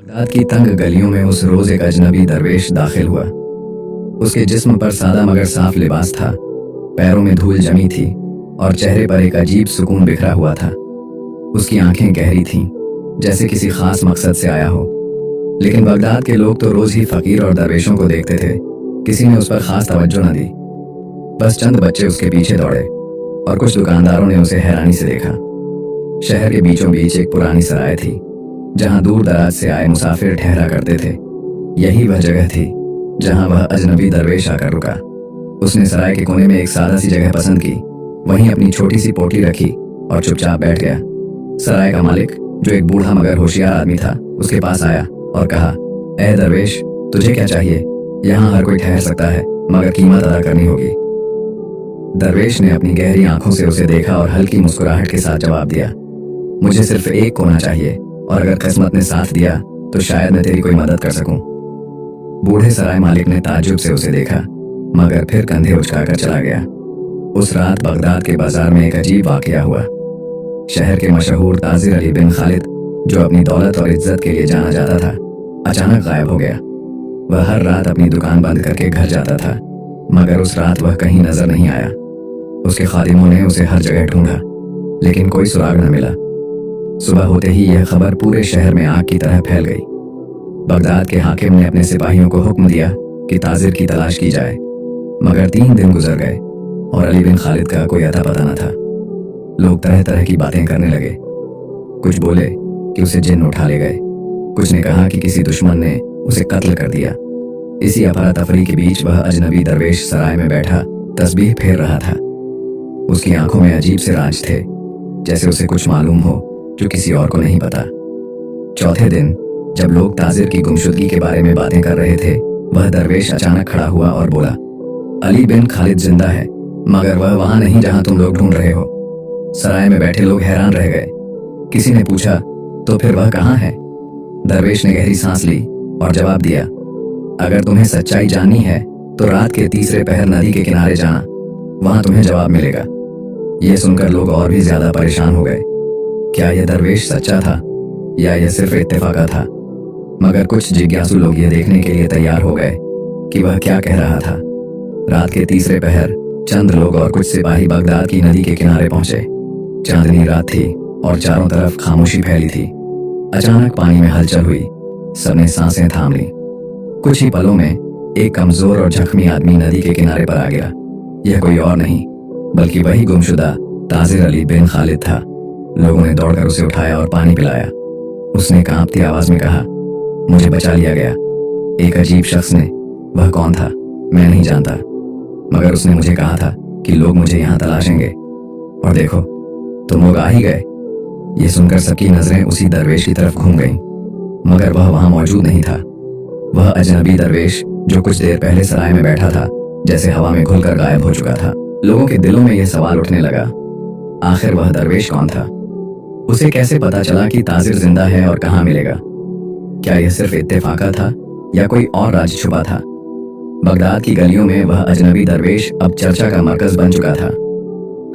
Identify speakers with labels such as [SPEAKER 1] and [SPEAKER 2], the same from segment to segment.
[SPEAKER 1] रात की तंग गलियों में उस रोज एक अजनबी दरवेश दाखिल हुआ। उसके जिस्म पर सादा मगर साफ लिबास था, पैरों में धूल जमी थी और चेहरे पर एक अजीब सुकून बिखरा हुआ था। उसकी आंखें गहरी थीं, जैसे किसी खास मकसद से आया हो। लेकिन बगदाद के लोग तो रोज ही फकीर और दरवेशों को देखते थे, किसी ने उस पर खास तवज्जो न दी। बस चंद बच्चे उसके पीछे दौड़े और कुछ दुकानदारों ने उसे हैरानी से देखा। शहर के बीचों बीच एक पुरानी सराय थी, जहां दूर दराज से आए मुसाफिर ठहरा करते थे। यही वह जगह थी जहां वह अजनबी दरवेश आकर रुका। उसने सराय के कोने में एक सादा सी जगह पसंद की, वहीं अपनी छोटी सी पोटली रखी और चुपचाप बैठ गया। सराय का मालिक, जो एक बूढ़ा मगर होशियार आदमी था, उसके पास आया और कहा, ए दरवेश, तुझे क्या चाहिए? यहाँ हर कोई ठहर सकता है, मगर कीमत अदा करनी होगी। दरवेश ने अपनी गहरी आंखों से उसे देखा और हल्की मुस्कुराहट के साथ जवाब दिया, मुझे सिर्फ एक कोना चाहिए, और अगर किस्मत ने साथ दिया तो शायद मैं तेरी कोई मदद कर सकूं। बूढ़े सराय मालिक ने ताज्जुब से उसे देखा, मगर फिर कंधे उचकाकर चला गया। उस रात बगदाद के बाजार में एक अजीब वाकया हुआ। शहर के मशहूर ताजिर अली बिन खालिद, जो अपनी दौलत और इज्जत के लिए जाना जाता था, अचानक गायब हो गया। वह हर रात अपनी दुकान बंद करके घर जाता था, मगर उस रात वह कहीं नजर नहीं आया। उसके खादिमों ने उसे हर जगह ढूंढा, लेकिन कोई सुराग न मिला। सुबह होते ही यह खबर पूरे शहर में आग की तरह फैल गई। बगदाद के हाकिम ने अपने सिपाहियों को हुक्म दिया कि ताजिर की तलाश की जाए, मगर 3 दिन गुजर गए और अली बिन खालिद का कोई अता पता न था। लोग तरह तरह की बातें करने लगे। कुछ बोले कि उसे जिन्न उठा ले गए, कुछ ने कहा कि किसी दुश्मन ने उसे कत्ल कर दिया। इसी अफरा तफरी के बीच वह अजनबी दरवेश सराय में बैठा तस्बीह फेर रहा था। उसकी आंखों में अजीब से राज थे, जैसे उसे कुछ मालूम हो जो किसी और को नहीं पता। चौथे दिन जब लोग ताजिर की गुमशुदगी के बारे में बातें कर रहे थे, वह दरवेश अचानक खड़ा हुआ और बोला, अली बिन खालिद जिंदा है, मगर वह वहां नहीं जहां तुम लोग ढूंढ रहे हो। सराय में बैठे लोग हैरान रह गए। किसी ने पूछा, तो फिर वह कहाँ है? दरवेश ने गहरी सांस ली और जवाब दिया, अगर तुम्हें सच्चाई जाननी है तो रात के तीसरे पहर नदी के किनारे जाना, वहां तुम्हें जवाब मिलेगा। यह सुनकर लोग और भी ज्यादा परेशान हो गए। क्या यह दरवेश सच्चा था या यह सिर्फ इत्तेफाका था? मगर कुछ जिज्ञासु लोग यह देखने के लिए तैयार हो गए कि वह क्या कह रहा था। रात के तीसरे पहर चंद लोग और कुछ सिपाही बगदाद की नदी के किनारे पहुंचे। चांदनी रात थी और चारों तरफ खामोशी फैली थी। अचानक पानी में हलचल हुई, सबने सांसें थाम ली। कुछ ही पलों में एक कमजोर और जख्मी आदमी नदी के किनारे पर आ गया। यह कोई और नहीं बल्कि वही गुमशुदा ताजिर अली बिन खालिद था। लोगों ने दौड़कर उसे उठाया और पानी पिलाया। उसने कांपती आवाज में कहा, मुझे बचा लिया गया एक अजीब शख्स ने। वह कौन था मैं नहीं जानता, मगर उसने मुझे कहा था कि लोग मुझे यहाँ तलाशेंगे, और देखो तुम लोग आ ही गए। ये सुनकर सबकी नजरें उसी दरवेश की तरफ घूम गईं, मगर वह वहां मौजूद नहीं था। वह अजनबी दरवेश जो कुछ देर पहले सराय में बैठा था, जैसे हवा में घुलकर गायब हो चुका था। लोगों के दिलों में यह सवाल उठने लगा, आखिर वह दरवेश कौन था? उसे कैसे पता चला कि ताजिर जिंदा है और कहाँ मिलेगा? क्या यह सिर्फ इत्तेफाका था या कोई और राज छुपा था? बगदाद की गलियों में वह अजनबी दरवेश अब चर्चा का मरकज बन चुका था।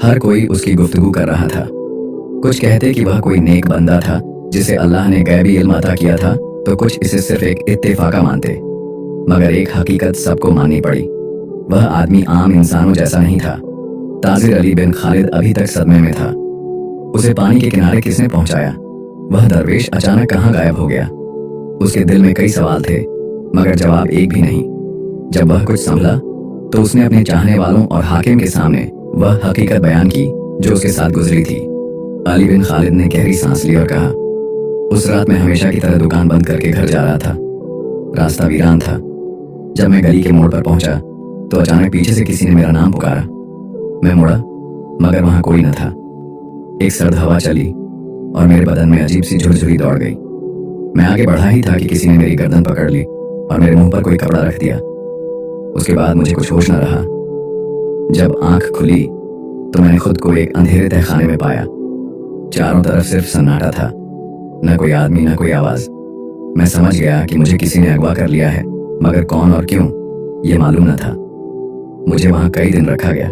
[SPEAKER 1] हर कोई उसकी गुफ्तगू कर रहा था। कुछ कहते कि वह कोई नेक बंदा था जिसे अल्लाह ने गैबी इल्म अता किया था, तो कुछ इसे सिर्फ एक इत्तेफाका मानते। मगर एक हकीकत सबको माननी पड़ी, वह आदमी आम इंसानों जैसा नहीं था। ताजिर अली बिन खालिद अभी तक सदमे में था। उसे पानी के किनारे किसने पहुंचाया? वह दरवेश अचानक कहां गायब हो गया? उसके दिल में कई सवाल थे, मगर जवाब एक भी नहीं। जब वह कुछ संभला तो उसने अपने चाहने वालों और हाकिम के सामने वह हकीकत बयान की जो उसके साथ गुजरी थी। अली बिन खालिद ने गहरी सांस ली और कहा, उस रात मैं हमेशा की तरह दुकान बंद करके घर जा रहा था। रास्ता वीरान था। जब मैं गली के मोड़ पर पहुंचा तो अचानक पीछे से किसी ने मेरा नाम पुकारा। मैं मुड़ा, मगर वहां कोई न था। एक सर्द हवा चली और मेरे बदन में अजीब सी झुरझुरी दौड़ गई। मैं आगे बढ़ा ही था कि किसी ने मेरी गर्दन पकड़ ली और मेरे मुंह पर कोई कपड़ा रख दिया। उसके बाद मुझे कुछ होश न रहा। जब आंख खुली तो मैंने खुद को एक अंधेरे तहखाने में पाया। चारों तरफ सिर्फ सन्नाटा था, न कोई आदमी न कोई आवाज। मैं समझ गया कि मुझे किसी ने अगवा कर लिया है, मगर कौन और क्यों ये मालूम न था। मुझे वहां कई दिन रखा गया।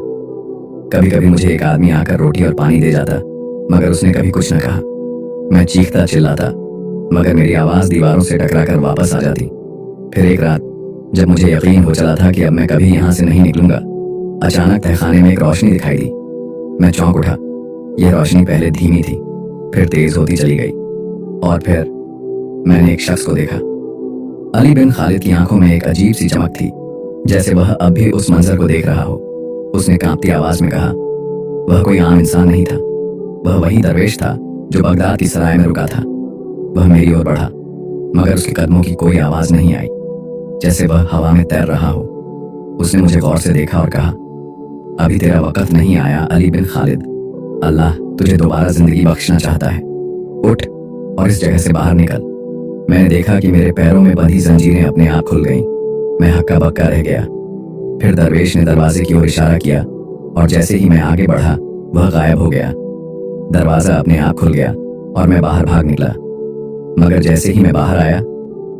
[SPEAKER 1] कभी कभी मुझे एक आदमी आकर रोटी और पानी दे जाता, मगर उसने कभी कुछ न कहा। मैं चीखता चिल्लाता, मगर मेरी आवाज दीवारों से टकराकर वापस आ जाती। फिर एक रात जब मुझे यकीन हो चला था कि अब मैं कभी यहाँ से नहीं निकलूंगा, अचानक तहखाने में एक रोशनी दिखाई दी। मैं चौंक उठा। यह रोशनी पहले धीमी थी, फिर तेज होती चली गई, और फिर मैंने एक शख्स को देखा। अली बिन खालिद की आंखों में एक अजीब सी चमक थी, जैसे वह अब भी उस मंजर को देख रहा हो। उसने कांपती आवाज में कहा, वह कोई आम इंसान नहीं था, वह वही दरवेश था जो बगदाद की सराय में रुका था। वह मेरी ओर बढ़ा, मगर उसके कदमों की कोई आवाज नहीं आई, जैसे वह हवा में तैर रहा हो। उसने मुझे गौर से देखा और कहा, अभी तेरा वक्त नहीं आया अली बिन खालिद। अल्लाह तुझे दोबारा जिंदगी बख्शना चाहता है। उठ और इस जगह से बाहर निकल। मैंने देखा कि मेरे पैरों में बंधी जंजीरें अपने आप खुल गईं। मैं हक्का बक्का रह गया। फिर दरवेश ने दरवाजे की ओर इशारा किया, और जैसे ही मैं आगे बढ़ा वह गायब हो गया। दरवाजा अपने आप खुल गया और मैं बाहर भाग निकला। मगर जैसे ही मैं बाहर आया,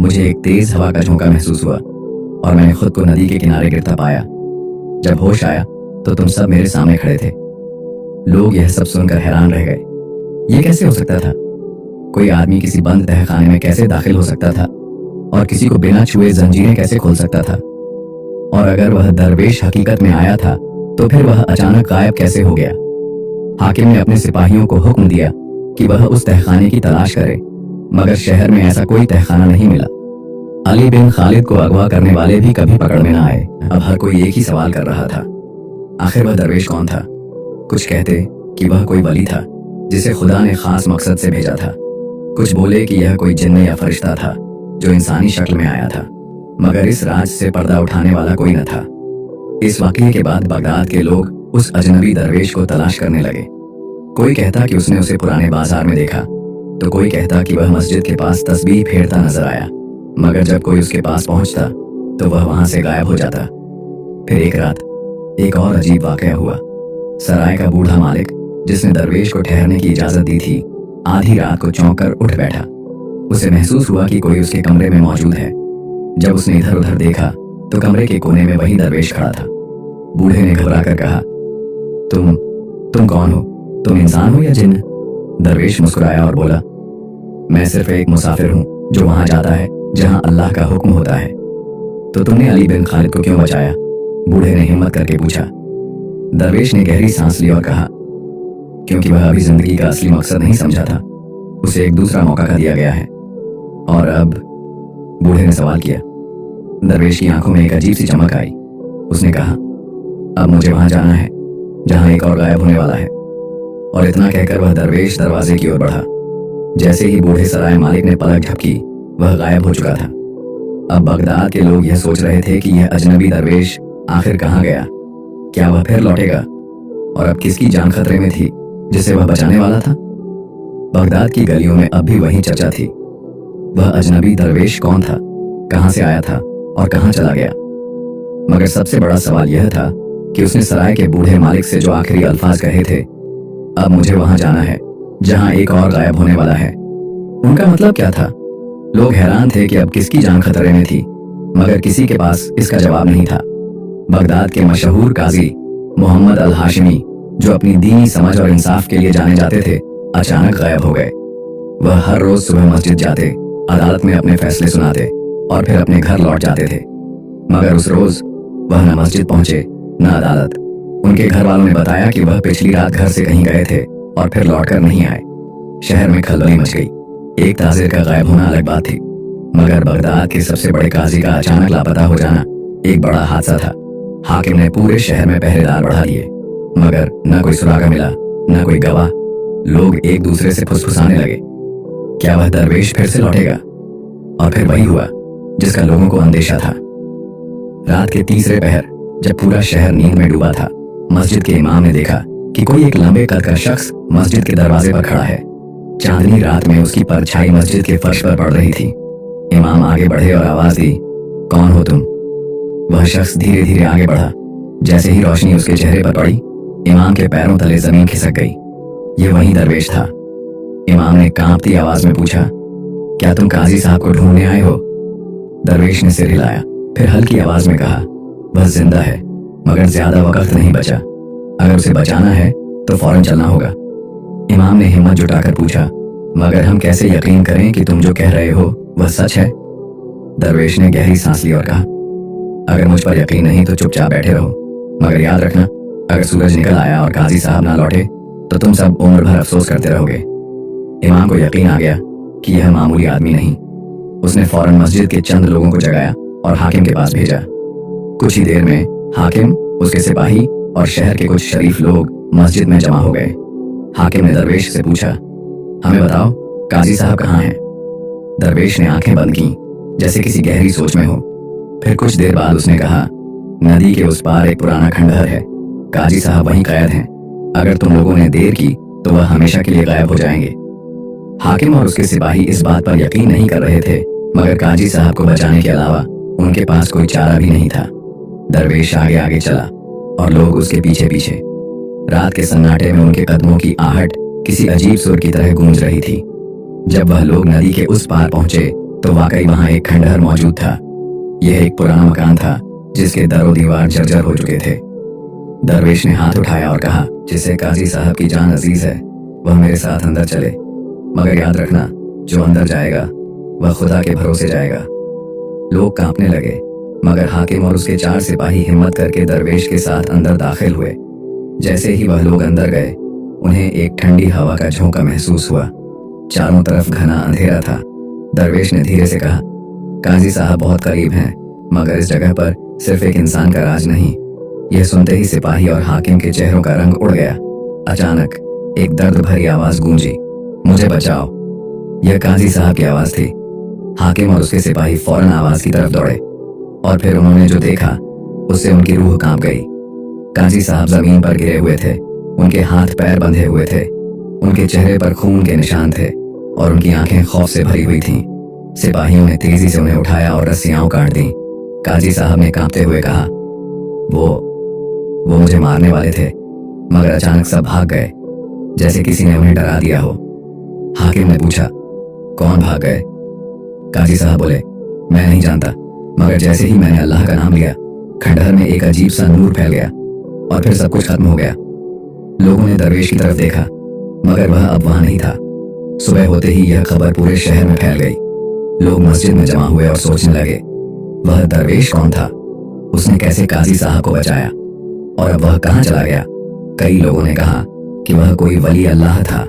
[SPEAKER 1] मुझे एक तेज हवा का झोंका महसूस हुआ और मैंने खुद को नदी के किनारे गिरता पाया। जब होश आया तो तुम सब मेरे सामने खड़े थे। लोग यह सब सुनकर हैरान रह गए। ये कैसे हो सकता था? कोई आदमी किसी बंद तहखाने में कैसे दाखिल हो सकता था, और किसी को बिना छुए जंजीरें कैसे खोल सकता था? और अगर वह दरवेश हकीकत में आया था तो फिर वह अचानक गायब कैसे हो गया? हाकिम ने अपने सिपाहियों को हुक्म दिया कि वह उस तहखाने की तलाश करे, मगर शहर में ऐसा कोई तहखाना नहीं मिला। अली बिन खालिद को अगवा करने वाले भी कभी पकड़ में न आए। अब हर कोई एक ही सवाल कर रहा था, आखिर वह दरवेश कौन था? कुछ कहते कि वह कोई वली था जिसे खुदा ने खास मकसद से भेजा था। कुछ बोले कि यह कोई जिन्न या फरिश्ता था जो इंसानी शक्ल में आया था, मगर इस राज से पर्दा उठाने वाला कोई न था। इस वाकये के बाद बगदाद के लोग उस अजनबी दरवेश को तलाश करने लगे। कोई कहता कि उसने उसे पुराने बाजार में देखा, तो कोई कहता कि वह मस्जिद के पास तस्बीह फेरता नजर आया, मगर जब कोई उसके पास पहुंचता तो वह वहां से गायब हो जाता। फिर एक रात एक और अजीब वाकया हुआ। सराय का बूढ़ा मालिक, जिसने दरवेश को ठहरने की इजाजत दी थी, आधी रात को चौंक कर उठ बैठा। उसे महसूस हुआ कि कोई उसके कमरे में मौजूद है। जब उसने इधर उधर देखा तो कमरे के कोने में वही दरवेश खड़ा था। बूढ़े ने घबरा कर कहा, तुम कौन हो? तुम इंसान हो या जिन्न? दरवेश मुस्कुराया और बोला, मैं सिर्फ एक मुसाफिर हूँ जो वहां जाता है जहां अल्लाह का हुक्म होता है। तो तुमने अली बिन खालिद को क्यों बचाया? बूढ़े ने हिम्मत करके पूछा। दरवेश ने गहरी सांस ली और कहा, क्योंकि वह अभी जिंदगी का असली मकसद नहीं समझा था। उसे एक दूसरा मौका का दिया गया है। और अब? बूढ़े ने सवाल किया। दरवेश की आंखों में एक अजीब सी चमक आई। उसने कहा, अब मुझे वहां जाना है जहां एक और गायब होने वाला है। और इतना कहकर वह दरवेश दरवाजे की ओर बढ़ा। जैसे ही बूढ़े सराय मालिक ने पलक झपकी, वह गायब हो चुका था। अब बगदाद के लोग यह सोच रहे थे कि यह अजनबी दरवेश आखिर कहाँ गया। क्या वह फिर लौटेगा? और अब किसकी जान खतरे में थी जिसे वह बचाने वाला था? बगदाद की गलियों में अब भी वही चर्चा थी। वह अजनबी दरवेश कौन था, कहां से आया था और कहां चला गया? मगर सबसे बड़ा सवाल यह था कि उसने सराय के बूढ़े मालिक से जो आखिरी अल्फाज कहे थे, अब मुझे वहां जाना है जहां एक और गायब होने वाला है, उनका मतलब क्या था? लोग हैरान थे कि अब किसकी जान खतरे में थी, मगर किसी के पास इसका जवाब नहीं था। बगदाद के मशहूर काजी मोहम्मद अल हाशिमी, जो अपनी दीनी समझ और इंसाफ के लिए जाने जाते थे, अचानक गायब हो गए। वह हर रोज सुबह मस्जिद जाते, अदालत में अपने फैसले सुनाते और फिर अपने घर लौट जाते थे। मगर उस रोज वह न मस्जिद पहुंचे न अदालत। उनके घर वालों ने बताया कि वह पिछली रात घर से कहीं गए थे और फिर लौटकर नहीं आए। शहर में खलबली मच गई। एक ताजिर का गायब होना अलग बात थी, मगर बगदाद के सबसे बड़े काजी का अचानक लापता हो जाना एक बड़ा हादसा था। हाकिम ने पूरे शहर में पहरेदार बढ़ा दिए, मगर न कोई सुरागा मिला, न कोई गवाह। लोग एक दूसरे से फुसफुसाने लगे, क्या वह दरवेश फिर से लौटेगा? और फिर वही हुआ जिसका लोगों को अंदेशा था। रात के तीसरे पहर, जब पूरा शहर नींद में डूबा था, मस्जिद के इमाम ने देखा कि कोई एक लंबे कद का शख्स मस्जिद के दरवाजे पर खड़ा है। चांदनी रात में उसकी परछाई मस्जिद के फर्श पर पड़ रही थी। इमाम आगे बढ़े और आवाज दी, कौन हो तुम? वह शख्स धीरे धीरे आगे बढ़ा। जैसे ही रोशनी उसके चेहरे पर पड़ी, इमाम के पैरों तले जमीन खिसक गई। यह वही दरवेश था। इमाम ने कांपती आवाज में पूछा, क्या तुम काजी साहब को ढूंढने आए हो? दरवेश ने सिर हिलाया, फिर हल्की आवाज में कहा, वह जिंदा है, मगर ज्यादा वक्त नहीं बचा। अगर उसे बचाना है तो फौरन चलना होगा। इमाम ने हिम्मत जुटाकर पूछा, मगर हम कैसे यकीन करें कि तुम जो कह रहे हो वह सच है? दरवेश ने गहरी सांस ली और कहा, अगर मुझ पर यकीन नहीं तो चुपचाप बैठे रहो, मगर याद रखना, अगर सूरज निकल आया और काजी साहब ना लौटे तो तुम सब उम्र भर अफसोस करते रहोगे। इमाम को यकीन आ गया कि यह मामूली आदमी नहीं। उसने फौरन मस्जिद के चंद लोगों को जगाया और हाकिम के पास भेजा। कुछ ही देर में हाकिम, उसके सिपाही और शहर के कुछ शरीफ लोग मस्जिद में जमा हो गए। हाकिम ने दरवेश से पूछा, हमें बताओ, काजी साहब कहाँ हैं? दरवेश ने आंखें बंद की, जैसे किसी गहरी सोच में हो। फिर कुछ देर बाद उसने कहा, नदी के उस पार एक पुराना खंडहर है। काजी साहब वहीं कैद हैं। अगर तुम लोगों ने देर की तो वह हमेशा के लिए गायब हो जाएंगे। हाकिम और उसके सिपाही इस बात पर यकीन नहीं कर रहे थे, मगर काजी साहब को बचाने के अलावा उनके पास कोई चारा भी नहीं था। दरवेश आगे आगे चला और लोग उसके पीछे पीछे। रात के सन्नाटे में उनके कदमों की आहट किसी अजीब सुर की तरह गूंज रही थी। जब वह लोग नदी के उस पार पहुंचे तो वाकई वहां एक खंडहर मौजूद था। यह एक पुराना मकान था जिसके दरो दीवार जर्जर हो चुके थे। दरवेश ने हाथ उठाया और कहा, जिससे काजी साहब की जान अजीज है वह मेरे साथ अंदर चले, मगर याद रखना, जो अंदर जाएगा वह खुदा के भरोसे जाएगा। लोग कांपने लगे, मगर हाकिम और उसके 4 सिपाही हिम्मत करके दरवेश के साथ अंदर दाखिल हुए। जैसे ही वह लोग अंदर गए, उन्हें एक ठंडी हवा का झोंका महसूस हुआ। चारों तरफ घना अंधेरा था। दरवेश ने धीरे से कहा, काजी साहब बहुत करीब हैं, मगर इस जगह पर सिर्फ एक इंसान का राज नहीं। यह सुनते ही सिपाही और हाकिम के चेहरों का रंग उड़ गया। अचानक एक दर्द भरी आवाज गूंजी, मुझे बचाओ। यह काजी साहब की आवाज थी। हाकिम और उसके सिपाही फौरन आवाज की तरफ दौड़े और फिर उन्होंने जो देखा उससे उनकी रूह कांप गई। काजी साहब जमीन पर गिरे हुए थे। उनके हाथ पैर बंधे हुए थे। उनके चेहरे पर खून के निशान थे और उनकी आंखें खौफ से भरी हुई थीं। सिपाहियों ने तेजी से उन्हें उठाया और रस्सियां काट दी। काजी साहब ने कांपते हुए कहा, वो मुझे मारने वाले थे, मगर अचानक सब भाग गए, जैसे किसी ने उन्हें डरा दिया हो। हाकिम ने पूछा, कौन भाग गए? काजी साहब बोले, मैं नहीं जानता, मगर जैसे ही मैंने अल्लाह का नाम लिया, खंडहर में एक अजीब सा नूर फैल गया और फिर सब कुछ खत्म हो गया। लोगों ने दरवेश की तरफ देखा, मगर वह अब वहां नहीं था। सुबह होते ही यह खबर पूरे शहर में फैल गई। लोग मस्जिद में जमा हुए और सोचने लगे, वह दरवेश कौन था? उसने कैसे काजी साहब को बचाया और अब वह कहां चला गया? कई लोगों ने कहा कि वह कोई वली अल्लाह था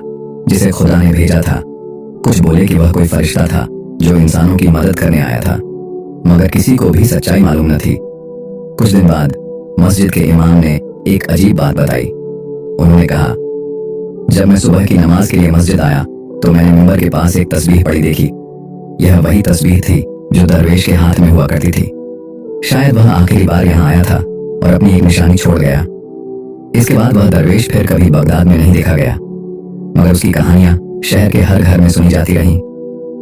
[SPEAKER 1] जिसे खुदा ने भेजा था। कुछ बोले कि वह कोई फरिश्ता था जो इंसानों की मदद करने आया था, मगर किसी को भी सच्चाई मालूम न थी। कुछ दिन बाद मस्जिद के इमाम ने एक अजीब बात बताई। उन्होंने कहा, जब मैं सुबह की नमाज के लिए मस्जिद आया तो मैंने मिंबर के पास एक तस्बीह पड़ी देखी। यह वही तस्बीह थी जो दरवेश के हाथ में हुआ करती थी। शायद वह आखिरी बार यहाँ आया था और अपनी एक निशानी छोड़ गया। इसके बाद वह दरवेश फिर कभी बगदाद में नहीं देखा गया, मगर उसकी कहानियां शहर के हर घर में सुनी जाती रहीं।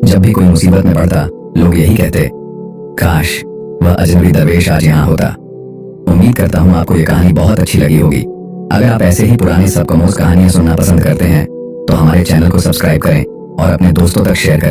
[SPEAKER 1] जब भी कोई मुसीबत में पड़ता, लोग यही कहते, काश वह अजनबी दरवेश आज यहाँ होता। उम्मीद करता हूँ आपको ये कहानी बहुत अच्छी लगी होगी। अगर आप ऐसे ही पुराने सबकमोज़ कहानियां सुनना पसंद करते हैं तो हमारे चैनल को सब्सक्राइब करें और अपने दोस्तों तक शेयर करें।